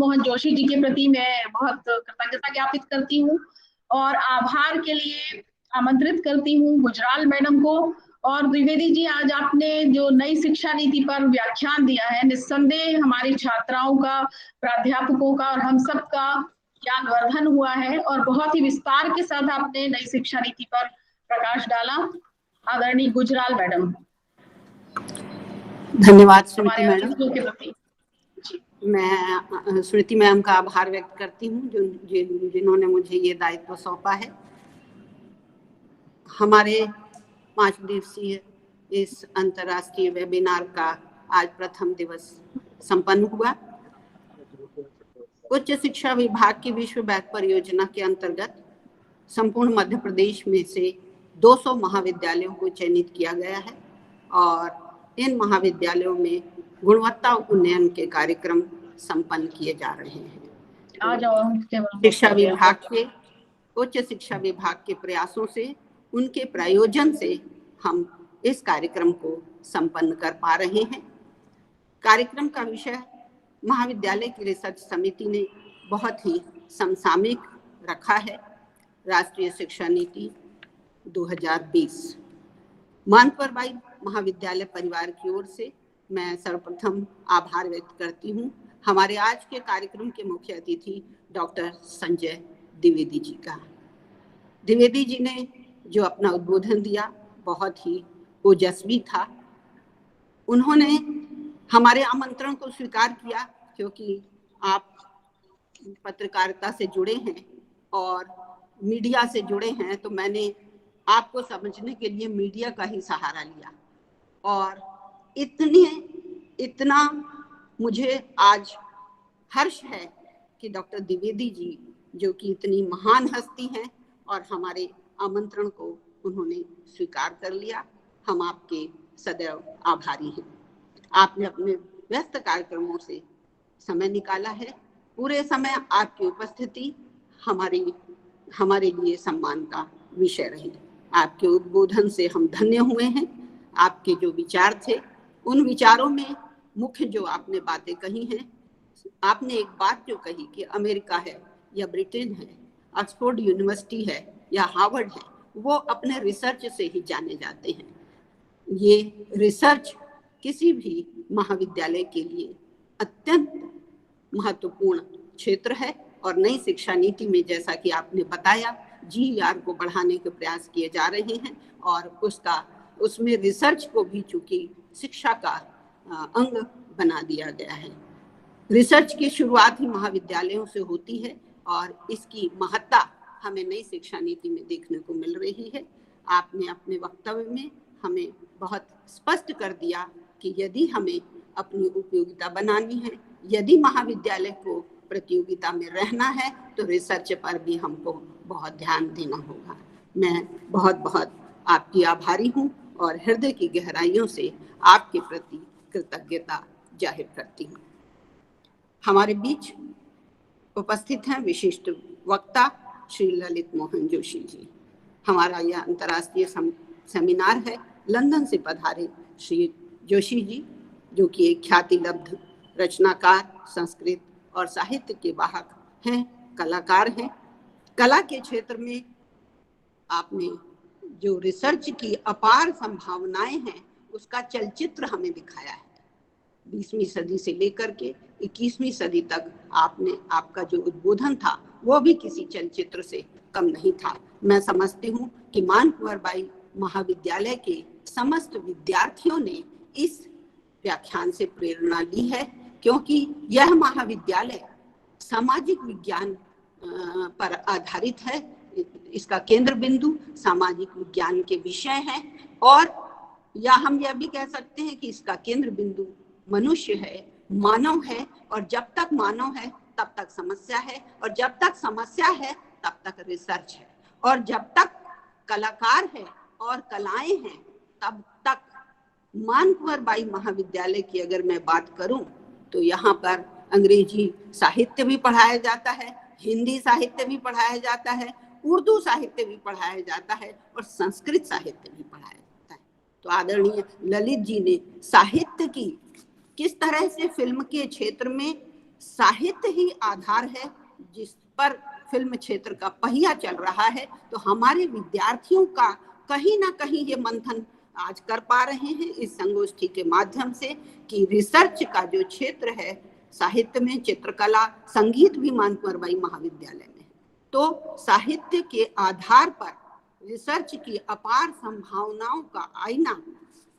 मोहन जोशी जी के प्रति मैं बहुत कृतज्ञता ज्ञापित करती हूँ और आभार के लिए आमंत्रित करती हूँ गुजराल मैडम को। और द्विवेदी जी, आज आपने जो नई शिक्षा नीति पर व्याख्यान दिया है, निस्संदेह हमारी छात्राओं का, प्राध्यापकों का और हम सब का ज्ञान वर्धन हुआ है और बहुत ही विस्तार के साथ आपने नई शिक्षा नीति पर प्रकाश डाला। आदरणीय गुजराल मैडम। धन्यवाद स्मृति मैडम। के प्रति मैं स्मृति मैम का आभार व्यक्त करती हूँ जिन्होंने मुझे ये दायित्व सौंपा है। हमारे 5 दिवसीय इस अंतर्राष्ट्रीय वेबिनार का आज प्रथम दिवस संपन्न हुआ। उच्च शिक्षा विभाग की विश्व बैंक परियोजना के अंतर्गत संपूर्ण मध्य प्रदेश में से 200 महाविद्यालयों को चयनित किया गया है और इन महाविद्यालयों में गुणवत्ता उन्नयन के कार्यक्रम संपन्न किए जा रहे हैं। शिक्षा विभाग के उच्च शिक्षा विभाग के प्रयासों से, उनके प्रायोजन से हम इस कार्यक्रम को संपन्न कर पा रहे हैं। कार्यक्रम का विषय महाविद्यालय की रिसर्च समिति ने बहुत ही समसामयिक रखा है, राष्ट्रीय शिक्षा नीति 2020। मानपुर बाई महाविद्यालय परिवार की ओर से मैं सर्वप्रथम आभार व्यक्त करती हूँ हमारे आज के कार्यक्रम के मुख्य अतिथि डॉक्टर संजय द्विवेदी जी का। द्विवेदी जी ने जो अपना उद्बोधन दिया बहुत ही ओजस्वी था। उन्होंने हमारे आमंत्रण को स्वीकार किया क्योंकि आप पत्रकारिता से जुड़े हैं और मीडिया से जुड़े हैं, तो मैंने आपको समझने के लिए मीडिया का ही सहारा लिया और इतना मुझे आज हर्ष है कि डॉक्टर द्विवेदी जी, जो कि इतनी महान हस्ती हैं और हमारे आमंत्रण को उन्होंने स्वीकार कर लिया। हम आपके सदैव आभारी हैं। आपने अपने व्यस्त कार्यक्रमों से समय निकाला है। पूरे समय आपकी उपस्थिति हमारे लिए सम्मान का विषय रही। आपके उद्बोधन से हम धन्य हुए हैं। आपके जो विचार थे, उन विचारों में मुख्य जो आपने बातें कही हैं, आपने एक बात जो कही कि अमेरिका है या ब्रिटेन है, ऑक्सफोर्ड यूनिवर्सिटी है या हार्वर्ड है, वो अपने रिसर्च से ही जाने जाते हैं। ये रिसर्च किसी भी महाविद्यालय के लिए अत्यंत महत्वपूर्ण क्षेत्र है और नई शिक्षा नीति में, जैसा कि आपने बताया, GER को बढ़ाने के प्रयास किए जा रहे हैं और उसमें रिसर्च को भी चूंकि शिक्षा का अंग बना दिया गया है। रिसर्च की शुरुआत ही महाविद्यालयों से होती है और इसकी महत्ता हमें नई शिक्षा नीति में देखने को मिल रही है। आपने अपने वक्तव्य में हमें बहुत स्पष्ट कर दिया कि यदि हमें अपनी उपयोगिता बनानी है, यदि महाविद्यालय को प्रतियोगिता में रहना है, तो रिसर्च पर भी हमको बहुत ध्यान देना होगा। मैं बहुत बहुत आपकी आभारी हूँ और हृदय की गहराइयों से आपके प्रति कृतज्ञता जाहिर करती हूँ। हमारे बीच उपस्थित हैं विशिष्ट वक्ता श्री ललित मोहन जोशी जी। हमारा यह अंतर्राष्ट्रीय सेमिनार है लंदन से पधारे श्री जोशी जी, जो कि एक ख्यातिलब्ध रचनाकार, संस्कृत और साहित्य के वाहक हैं, कलाकार हैं। कला के क्षेत्र में आपने जो रिसर्च की अपार संभावनाएं हैं, उसका चलचित्र हमें दिखाया है। 20वीं सदी से लेकर के 21वीं सदी तक आपका जो उद्बोधन था, वो भी किसी चलचित्र से कम नहीं था। मैं समझती हूँ कि मानकुंवर बाई महाविद्यालय के समस्त विद्यार्थियों ने इस व्याख्यान से प्रेरणा ली है, क्योंकि यह महाविद्यालय सामाजिक विज्ञान पर आधारित है। इसका केंद्र बिंदु सामाजिक विज्ञान के विषय है और या हम यह भी कह सकते हैं कि इसका केंद्र बिंदु मनुष्य है, मानव है, और जब तक मानव है तब तक समस्या है, और जब तक समस्या है तब तक रिसर्च है, और जब तक कलाकार है और कलाएं हैं तब तक मानकुंवर बाई महाविद्यालय की अगर मैं बात करूं तो यहाँ पर अंग्रेजी साहित्य भी पढ़ाया जाता है, हिंदी साहित्य भी पढ़ाया जाता है, उर्दू साहित्य भी पढ़ाया जाता है और संस्कृत साहित्य भी पढ़ाया जाता है। तो आदरणीय ललित जी ने साहित्य की किस तरह से फिल्म के क्षेत्र में साहित्य ही आधार है जिस पर फिल्म क्षेत्र का पहिया चल रहा है, तो हमारे विद्यार्थियों का कहीं ना कहीं ये मंथन आज कर पा रहे हैं इस संगोष्ठी के माध्यम से कि रिसर्च का जो क्षेत्र है साहित्य में, चित्रकला, संगीत भी मानकुंवर महाविद्यालय में, तो साहित्य के आधार पर रिसर्च की अपार संभावनाओं का आईना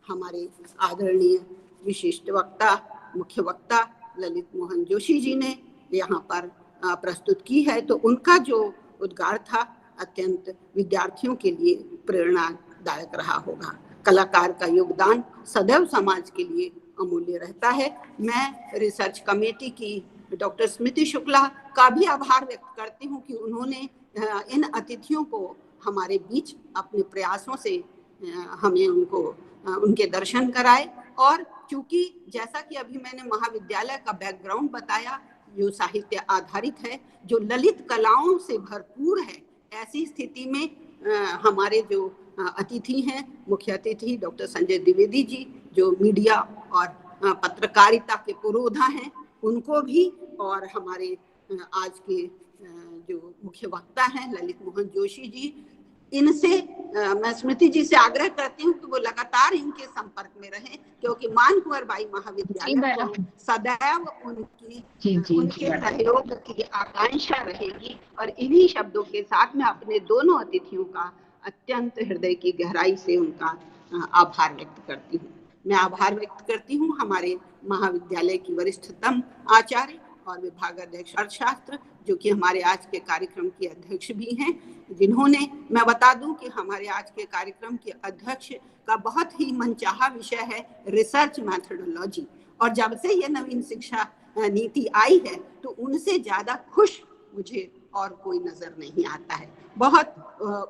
हमारे आदरणीय विशिष्ट वक्ता, मुख्य वक्ता ललित मोहन जोशी जी ने यहाँ पर प्रस्तुत की है। तो उनका जो उद्गार था अत्यंत विद्यार्थियों के लिए प्रेरणादायक रहा होगा। कलाकार का योगदान सदैव समाज के लिए अमूल्य रहता है। मैं रिसर्च कमेटी की डॉक्टर स्मृति शुक्ला का भी आभार व्यक्त करती हूँ कि उन्होंने इन अतिथियों को हमारे बीच अपने प्रयासों से हमें उनके दर्शन कराए। और चूंकि जैसा कि अभी मैंने महाविद्यालय का बैकग्राउंड बताया, जो साहित्य आधारित है, जो ललित कलाओं से भरपूर है, ऐसी स्थिति में हमारे जो अतिथि हैं, मुख्य अतिथि डॉक्टर संजय द्विवेदी जी, जो मीडिया और पत्रकारिता के पुरोधा हैं, उनको भी, और हमारे आज के जो मुख्य वक्ता हैं ललित मोहन जोशी जी, इनसे मैं स्मृति जी से आग्रह करती हूँ कि वो लगातार इनके संपर्क में रहें, क्योंकि मानकुंवर महाविद्यालय को सदैव उनके सहयोग की आकांक्षा रहेगी। और इन्हीं शब्दों के साथ मैं अपने दोनों अतिथियों का अत्यंत हृदय की गहराई से उनका आभार व्यक्त करती हूँ। मैं आभार व्यक्त करती हूँ हमारे महाविद्यालय की वरिष्ठतम आचार्य और विभागाध्यक्ष अर्थशास्त्र, जो कि हमारे आज के कार्यक्रम के अध्यक्ष भी हैं, जिन्होंने, मैं बता दूं कि हमारे आज के कार्यक्रम के अध्यक्ष का बहुत ही मनचाहा विषय है रिसर्च मैथडोलॉजी, और जब से ये नवीन शिक्षा नीति आई है तो उनसे ज्यादा खुश मुझे और कोई नजर नहीं आता है। बहुत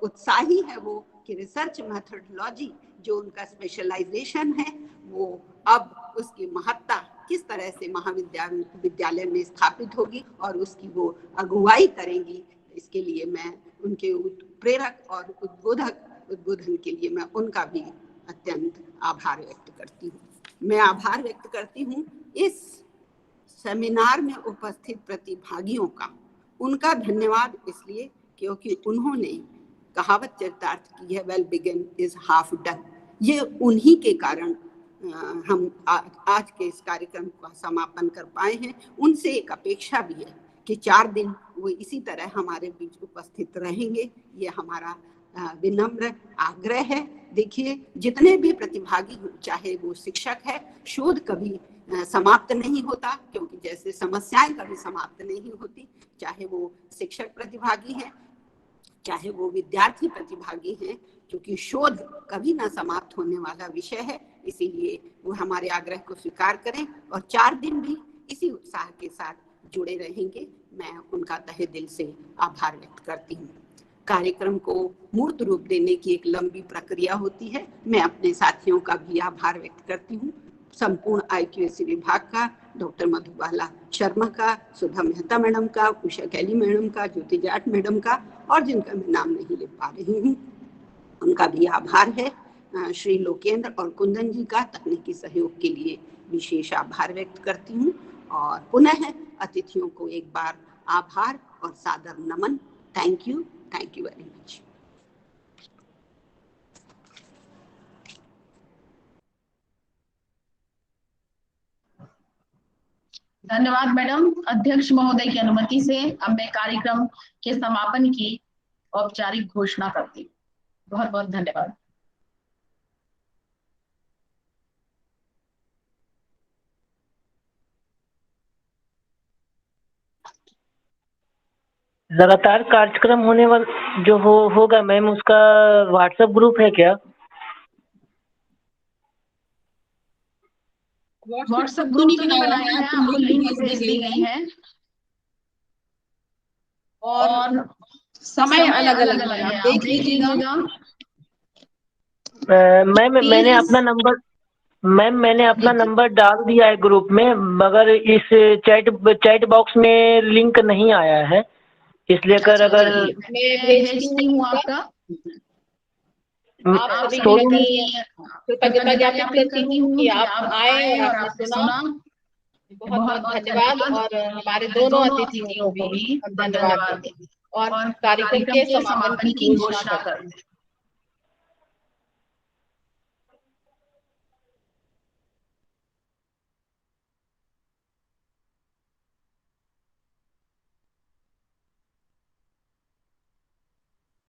उत्साही है वो कि रिसर्च मैथडोलॉजी जो उनका स्पेशलाइजेशन है, वो अब उसकी महत्ता किस तरह से महाविद्यालय में स्थापित होगी और उसकी वो अगुवाई करेंगी, इसके लिए मैं उनके प्रेरक और उद्बोधन के लिए मैं उनका भी अत्यंत आभार व्यक्त करती हूँ। मैं आभार व्यक्त करती हूँ इस सेमिनार में उपस्थित प्रतिभागियों का। उनका धन्यवाद इसलिए क्योंकि उन्होंने कहावत चरितार्थ की है, well begin is half done. ये उन्हीं के कारण हम आज के इस कार्यक्रम का समापन कर पाए हैं। उनसे एक अपेक्षा भी है कि 4 दिन वो इसी तरह हमारे बीच उपस्थित रहेंगे, ये हमारा विनम्र आग्रह है। देखिए, जितने भी प्रतिभागी, चाहे वो शिक्षक है, शोध कभी समाप्त नहीं होता, क्योंकि जैसे समस्याएं कभी समाप्त नहीं होती, चाहे वो शिक्षक प्रतिभागी हैं, चाहे वो विद्यार्थी प्रतिभागी हैं, क्योंकि शोध कभी ना समाप्त होने वाला विषय है। इसीलिए वो हमारे आग्रह को स्वीकार करें और 4 दिन भी इसी उत्साह के साथ जुड़े रहेंगे। मैं उनका तहे दिल से आभार व्यक्त करती हूँ। कार्यक्रम को मूर्त रूप देने की एक लंबी प्रक्रिया होती है। मैं अपने साथियों का भी आभार व्यक्त करती हूँ, संपूर्ण IQAC विभाग का, डॉक्टर मधुबाला शर्मा का, सुधा मेहता मैडम का, उषा कैली मैडम का, ज्योति जाट मैडम का, और जिनका मैं नाम नहीं ले पा रही हूँ उनका भी आभार है। श्री लोकेंद्र और कुंदन जी का तकनीकी सहयोग के लिए विशेष आभार व्यक्त करती हूँ। और पुनः अतिथियों को एक बार आभार और सादर नमन। Thank you very much. धन्यवाद मैडम। अध्यक्ष महोदय की अनुमति से अब मैं कार्यक्रम के समापन की औपचारिक घोषणा करती हूँ। बहुत बहुत धन्यवाद। लगातार कार्यक्रम होने वाला जो होगा मैम, उसका व्हाट्सएप ग्रुप है क्या? व्हाट्सएप ग्रुप तो नहीं बनाया है, आपको लिंक भेज दी गई है और समय अलग अलग है, आप देख लीजिएगा। मैंने अपना नंबर डाल दिया है ग्रुप में, मगर इस चैट बॉक्स में लिंक नहीं आया है, इसलिए अगर मैं भेजती हूँ आपका। आप कृपया ज्ञापित करती हूँ कि आप आए और आपने सुना। बहुत बहुत धन्यवाद और हमारे दोनों अतिथियों को भी हम धन्यवाद देते हैं और कार्यक्रम के समापन की घोषणा करते हैं।